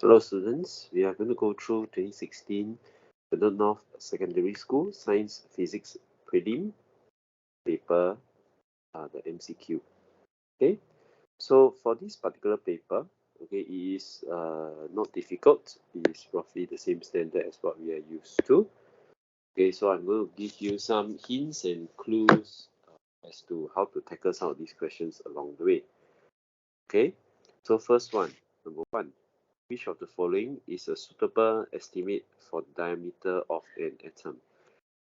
Hello students, we are going to go through 2016 Bedok North Secondary School Science Physics Prelim paper, the MCQ. Okay, so for this particular paper, okay, it is not difficult. It is roughly the same standard as what we are used to. Okay, so I'm going to give you some hints and clues as to how to tackle some of these questions along the way. Okay, so first one, number one. Which of the following is a suitable estimate for the diameter of an atom?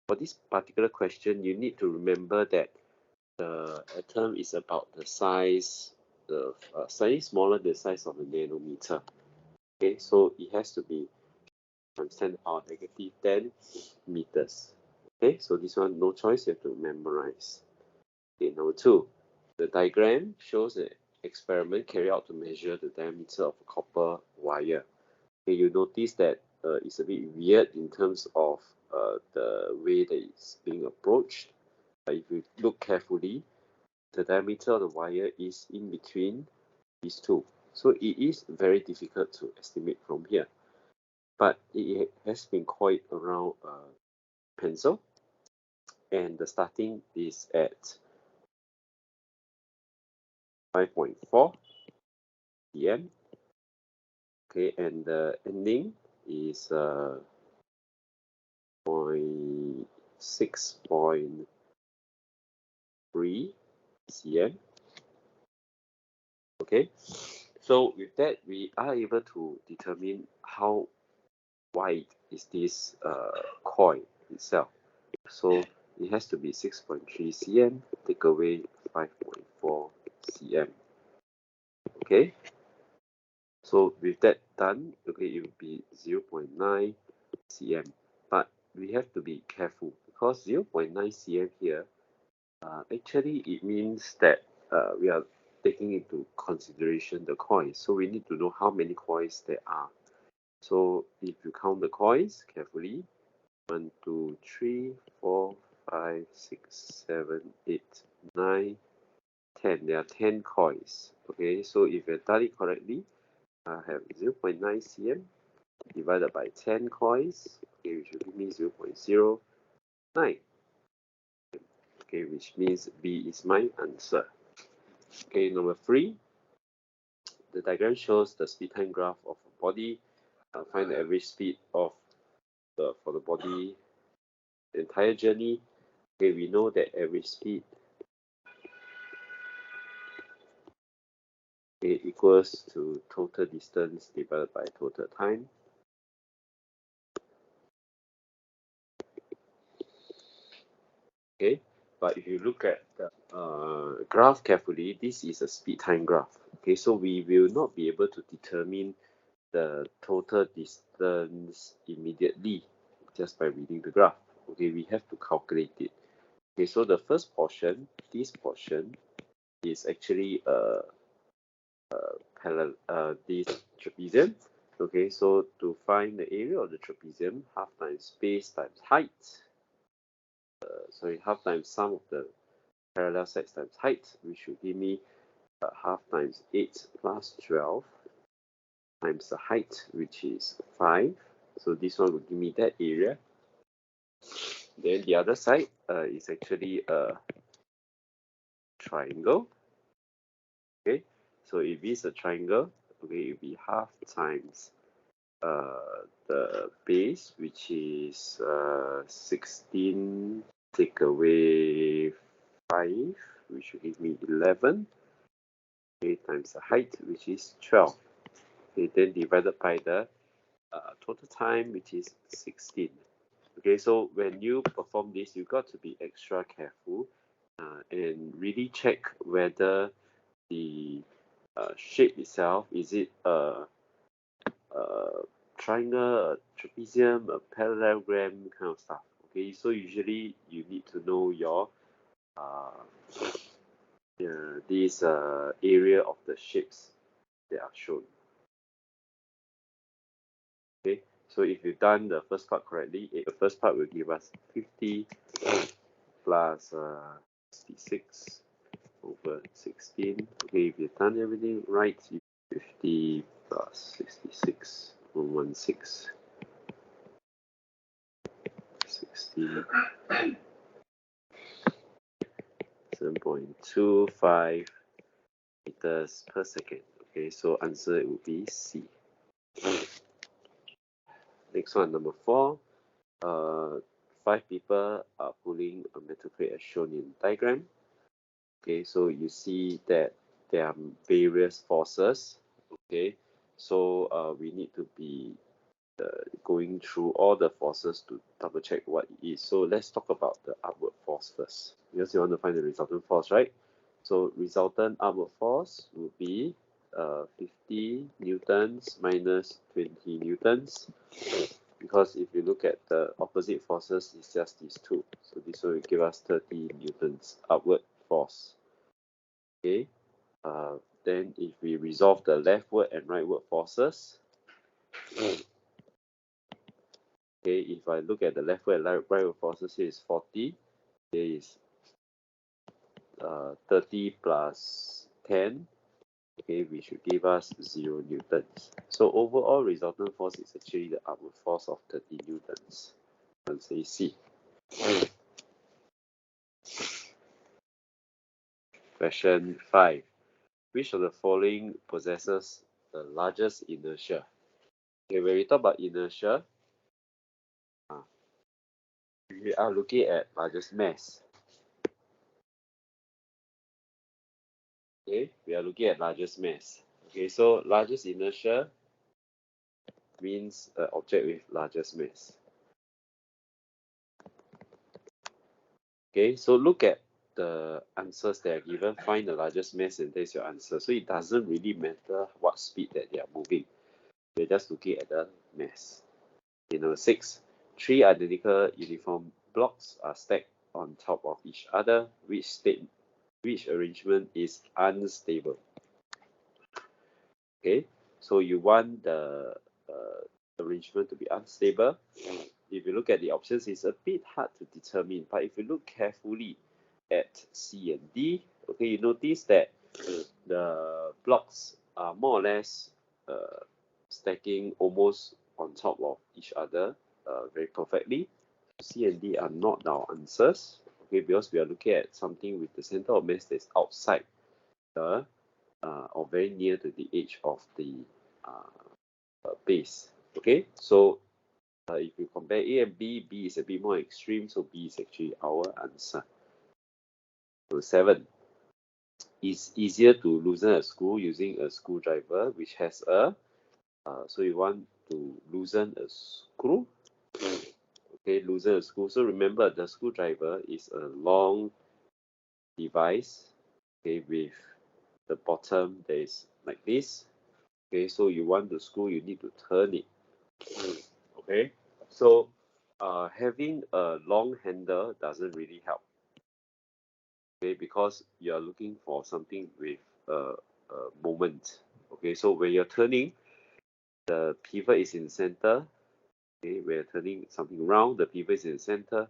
For this particular question, you need to remember that the atom is about the size, slightly smaller than the size of a nanometer. Okay, so it has to be times 10 power negative 10 meters. Okay, so this one no choice, you have to memorize. Okay, number two, the diagram shows an experiment carried out to measure the diameter of a copper wire. Okay, you notice that it's a bit weird in terms of the way that it's being approached. But if you look carefully, the diameter of the wire is in between these two. So it is very difficult to estimate from here. But it has been coiled around a pencil, and the starting is at 5.4 cm. Okay, and the ending is 6.3 cm. Okay, so with that, we are able to determine how wide is this coil itself. So it has to be 6.3 cm, take away 5.4 cm. Okay, so with that done, okay, it will be 0.9 cm. But we have to be careful because 0.9 cm here, actually it means that we are taking into consideration the coils. So we need to know how many coils there are. So if you count the coils carefully, 1, 2, 3, 4, 5, 6, 7, 8, 9, 10. There are 10 coils. Okay, so if you done it correctly, I have 0.9 cm divided by 10 coils, okay, which will give me 0.09. Okay, which means B is my answer. Okay, number 3. The diagram shows the speed time graph of a body. Find the average speed of for the body the entire journey. Okay, we know that average speed equals to total distance divided by total time. Okay, but if you look at the graph carefully, this is a speed time graph. Okay, so we will not be able to determine the total distance immediately just by reading the graph. Okay, we have to calculate it. Okay, so the first portion, this portion, is actually this trapezium. Okay, so to find the area of the trapezium, half times space times height. Sorry, half times sum of the parallel sides times height, which will give me half times 8 plus 12 times the height, which is 5. So this one will give me that area. Then the other side is actually a triangle. Okay, so if it's a triangle, okay, it will be half times the base, which is 16, take away 5, which will give me 11. Okay, times the height, which is 12. Okay, then divided by the total time, which is 16. Okay, so when you perform this, you got to be extra careful and really check whether the shape itself, is it a triangle, a trapezium, a parallelogram kind of stuff. Okay, so usually you need to know your this area of the shapes that are shown. Okay, so if you've done the first part correctly, the first part will give us 50 plus 66 over 16. Okay, if you've done everything right, 50 plus 66 116, 16, 7.25 meters per second. Okay, so answer would be C. Next one, number 4. 5 people are pulling a metal crate as shown in diagram. Okay, so you see that there are various forces. Okay, so we need to be going through all the forces to double check what it is. So let's talk about the upward force first, because you want to find the resultant force, right? So resultant upward force would be 50 newtons minus 20 newtons, because if you look at the opposite forces, it's just these two. So this will give us 30 newtons upward force. Okay, then if we resolve the leftward and rightward forces, okay, if I look at the leftward and rightward forces, here is 40, here is 30 plus 10, okay, which should give us 0 newtons. So overall resultant force is actually the upward force of 30 newtons. Answer is C. Question 5. Which of the following possesses the largest inertia? Okay, when we talk about inertia, we are looking at largest mass. Okay, we are looking at largest mass. Okay, so largest inertia means an object with largest mass. Okay, so look at the answers that are given, find the largest mass, and there's your answer. So it doesn't really matter what speed that they are moving. We're just looking at the mass. Okay, number 6. 3 identical uniform blocks are stacked on top of each other. Which arrangement is unstable? Okay, so you want the arrangement to be unstable. If you look at the options, it's a bit hard to determine, but if you look carefully at C and D, okay, you notice that the blocks are more or less stacking almost on top of each other very perfectly. C and D are not our answers, okay, because we are looking at something with the center of mass that's outside the or very near to the edge of the base. Okay, so if you compare A and B, B is a bit more extreme, so B is actually our answer. So 7. It's easier to loosen a screw using a screwdriver, which has a, so you want to loosen a screw. Okay, loosen a screw. So remember, the screwdriver is a long device, okay, with the bottom that is like this. Okay, so you want the screw, you need to turn it. Okay, so having a long handle doesn't really help. Okay, because you are looking for something with a moment. Okay, so when you're turning, the pivot is in the center. Okay, when you're turning something round, the pivot is in the center.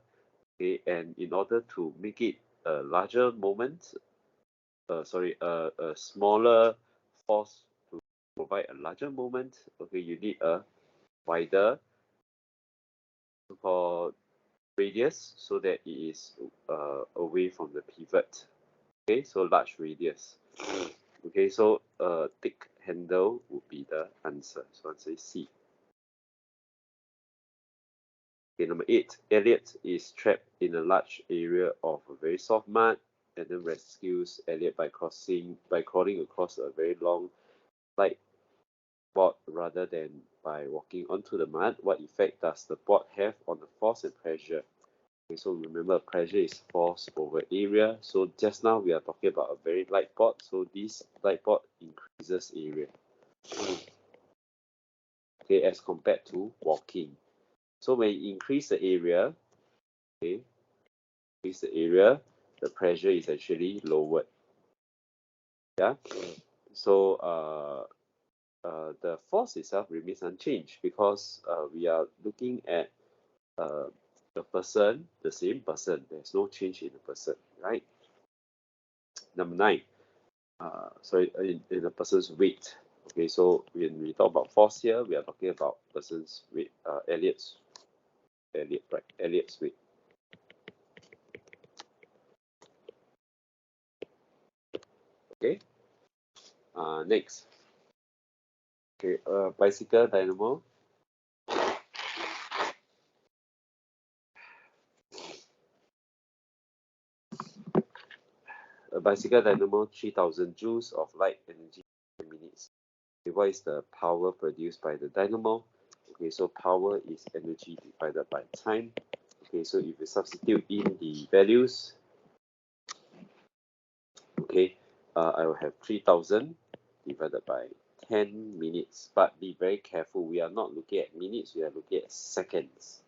Okay, and in order to make it a larger moment, a smaller force to provide a larger moment, okay, you need a wider so-called radius so that it is away from the pivot. Okay, so large radius. Okay, so thick handle would be the answer. So answer is C. Okay, number 8. Elliot is trapped in a large area of a very soft mud and then rescues Elliot by crawling across a very long slide board rather than by walking onto the mud. What effect does the board have on the force and pressure? Okay, so remember, pressure is force over area. So just now we are talking about a very light board. So this light board increases area. Okay, as compared to walking. So when you increase the area, okay, the pressure is actually lowered. Yeah. So the force itself remains unchanged because we are looking at the person, the same person. There's no change in the person, right? Number 9. In the person's weight. Okay, so when we talk about force here, we are talking about person's weight, Elliot's weight. Okay. Next. Okay, bicycle dynamo. A bicycle dynamo 3000 joules of light energy per minutes. Okay, what is the power produced by the dynamo? Okay, so power is energy divided by time. Okay, so if you substitute in the values, okay, I will have 3000 divided by 10 minutes. But be very careful, we are not looking at minutes, we are looking at seconds.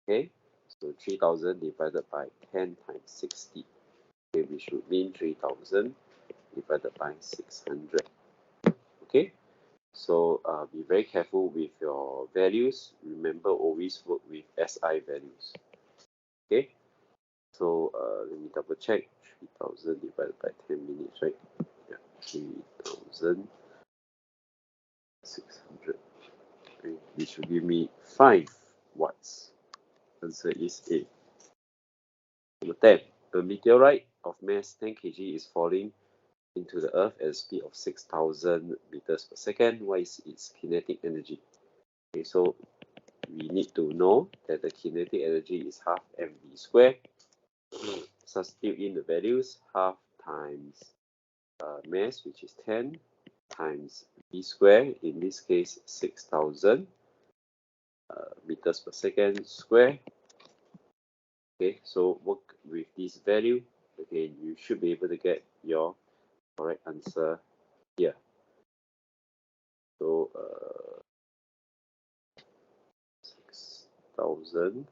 Okay, so 3000 divided by 10 times 60. Okay, we should mean 3000 divided by 600. Okay, so be very careful with your values. Remember, always work with SI values. Okay, so let me double check. 3000 divided by 10 minutes, right? Yeah, 3600. Okay, this will give me 5 watts. Answer is A. Number 10. A meteorite of mass 10 kg is falling into the earth at a speed of 6,000 meters per second. What is its kinetic energy? Okay, so we need to know that the kinetic energy is half mv squared. Substitute in the values, half times mass, which is 10, times v squared, in this case 6,000 meters per second square. Okay, so work with this value. Okay, you should be able to get your correct answer here. So 6,000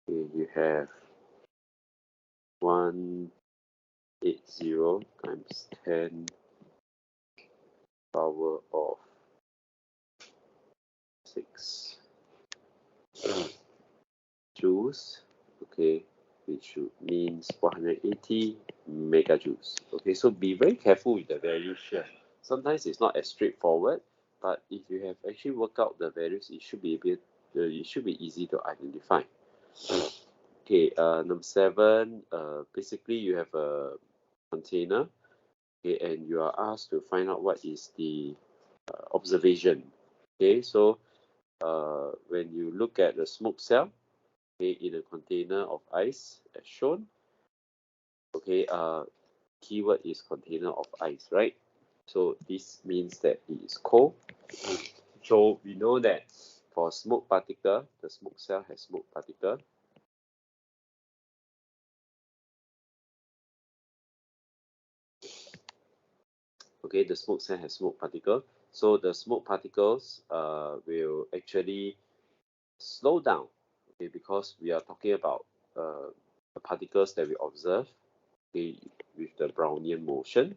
you have 180 times 10 power of 6 joules, okay, which means 180 megajoules. Okay, so be very careful with the values here. Sometimes it's not as straightforward, but if you have actually worked out the values, it should be easy to identify. Okay, number 7, basically you have a container, okay, and you are asked to find out what is the observation. Okay, so when you look at the smoke cell, okay, in a container of ice as shown, okay, keyword is container of ice, right? So this means that it is cold. So we know that for smoke particle, the smoke cell has smoke particle. Okay, the smoke cell has smoke particle. So the smoke particles will actually slow down, okay, because we are talking about the particles that we observe, okay, with the Brownian motion.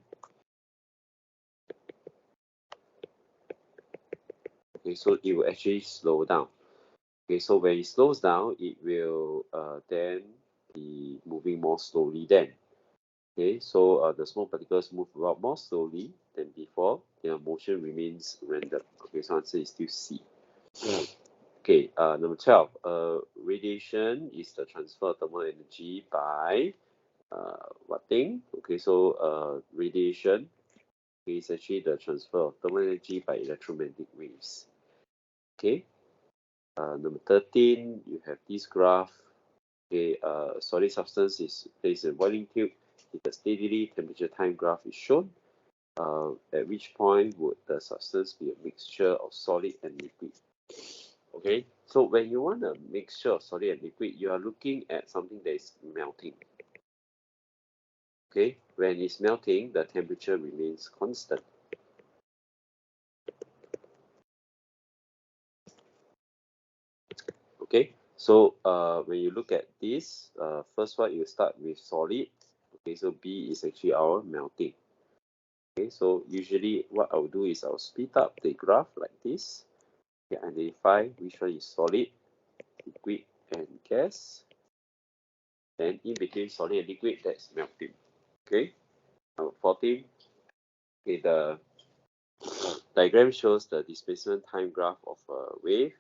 Okay, so it will actually slow down. Okay, so when it slows down, it will then be moving more slowly then. Okay, so the small particles move about more slowly than before. Their motion remains random. Okay, so answer is still C. Okay, number 12. Radiation is the transfer of thermal energy by what thing? Okay, so radiation is actually the transfer of thermal energy by electromagnetic waves. Okay, number 13, you have this graph. Okay, solid substance is placed in a boiling tube. Heated steadily, temperature time graph is shown. At which point would the substance be a mixture of solid and liquid? Okay, so when you want a mixture of solid and liquid, you are looking at something that is melting. Okay, when it's melting, the temperature remains constant. Okay, so when you look at this, first one you start with solid. Okay, so B is actually our melting. Okay, so usually what I'll do is I'll speed up the graph like this. Okay, identify which one is solid, liquid, and gas. Then in between solid and liquid, that's melting. Okay. Number 14. Okay, the diagram shows the displacement time graph of a wave.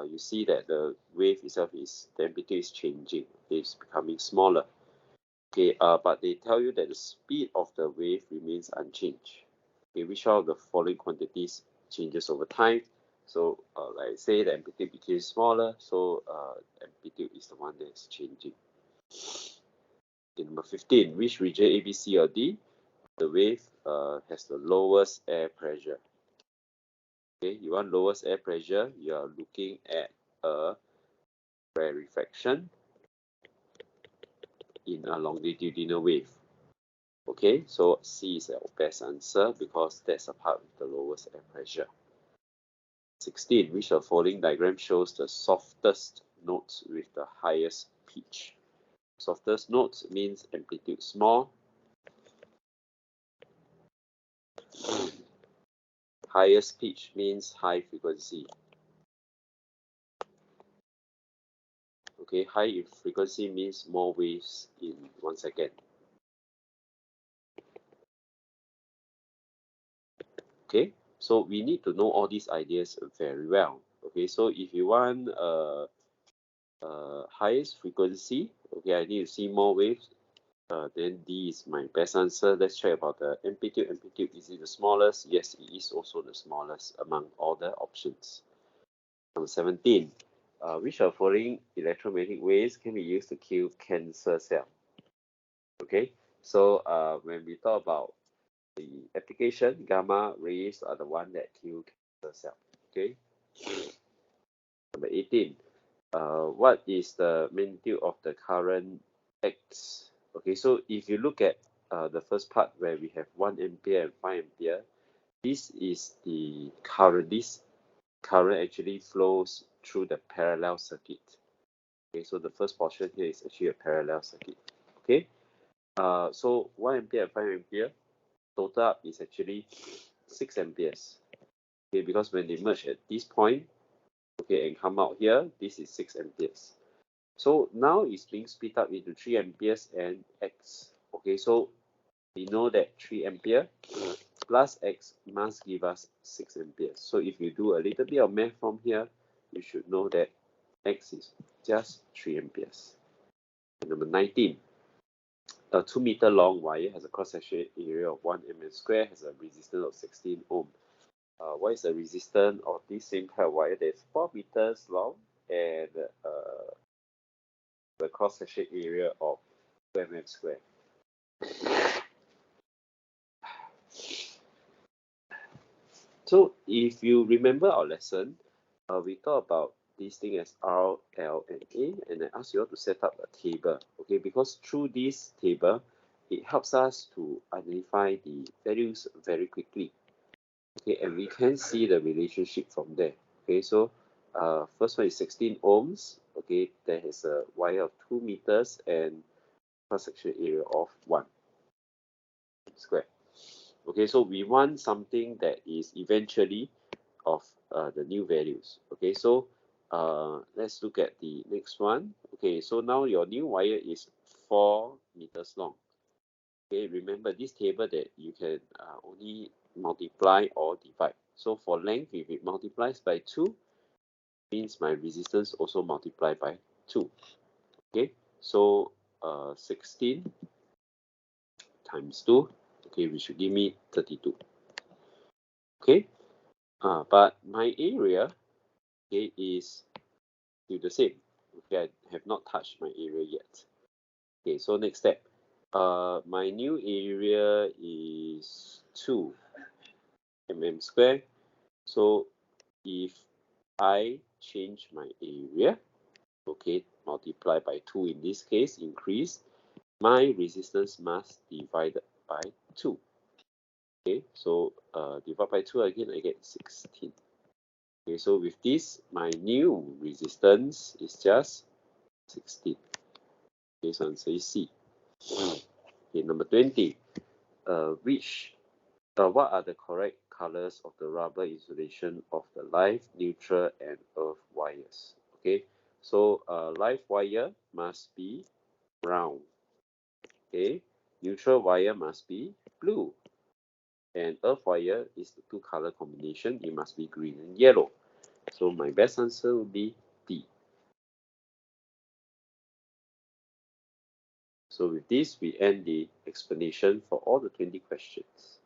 You see that the wave itself the amplitude is changing. It's becoming smaller. Okay, but they tell you that the speed of the wave remains unchanged. Okay, which of the following quantities changes over time? So, like I say, the amplitude becomes smaller, so amplitude is the one that's changing. Okay, number 15, which region A, B, C, or D, the wave has the lowest air pressure? Okay, you want lowest air pressure, you are looking at a rarefaction in a longitudinal wave. Okay, so C is our best answer because that's a part with the lowest air pressure. 16, which of the following diagram shows the softest notes with the highest pitch? Softest notes means amplitude small. Highest pitch means high frequency. Okay, high frequency means more waves in 1 second. Okay, so we need to know all these ideas very well. Okay, so if you want highest frequency, okay, I need to see more waves. Then D is my best answer. Let's check about the amplitude. Amplitude, is it the smallest? Yes, it is also the smallest among all the options. Number 17. Which of the following electromagnetic waves can be used to kill cancer cell? Okay, so when we talk about the application, gamma rays are the one that kill cancer cell. Okay. Number 18. What is the magnitude of the current X? Okay, so if you look at the first part where we have 1 ampere and 5 ampere, this is the current. This current actually flows through the parallel circuit. Okay, so the first portion here is actually a parallel circuit. Okay, so 1 ampere and 5 ampere total up is actually 6 amperes. Okay, because when they merge at this point, okay, and come out here, this is 6 amperes. So now it's being split up into 3 amperes and X. Okay, so we know that 3 ampere plus X must give us 6 amperes. So if you do a little bit of math from here, you should know that X is just 3 amperes. And number 19, a 2-meter long wire has a cross-section area of 1 mm square, has a resistance of 16 ohm. What is the resistance of this same kind of wire that's 4 meters long and the cross-section area of 2 mm square? So if you remember our lesson, we talked about this thing as R, L, and A, and I asked you all to set up a table, okay? Because through this table, it helps us to identify the values very quickly, okay? And we can see the relationship from there, okay? So first one is 16 ohms, okay? There is a wire of 2 meters and cross-section area of 1 square. Okay, so we want something that is eventually of the new values. Okay, so let's look at the next one. Okay, so now your new wire is 4 meters long. Okay, remember this table that you can only multiply or divide. So for length, if it multiplies by 2, means my resistance also multiply by 2. Okay, so 16 times 2, okay, which should give me 32. Okay, but my area, okay, is still the same. Okay, I have not touched my area yet. Okay, so next step. My new area is 2 mm square. So if I change my area, okay, multiply by 2 in this case, increase, my resistance must divided by 2. Okay, so divide by 2 again, I get 16. Okay, so with this, my new resistance is just 16. Okay, so answer is C. Okay, number 20. What are the correct colors of the rubber insulation of the live, neutral, and earth wires? Okay, so live wire must be brown. Okay, neutral wire must be blue. And earth wire is the two color combination. It must be green and yellow. So my best answer would be D. So with this, we end the explanation for all the 20 questions.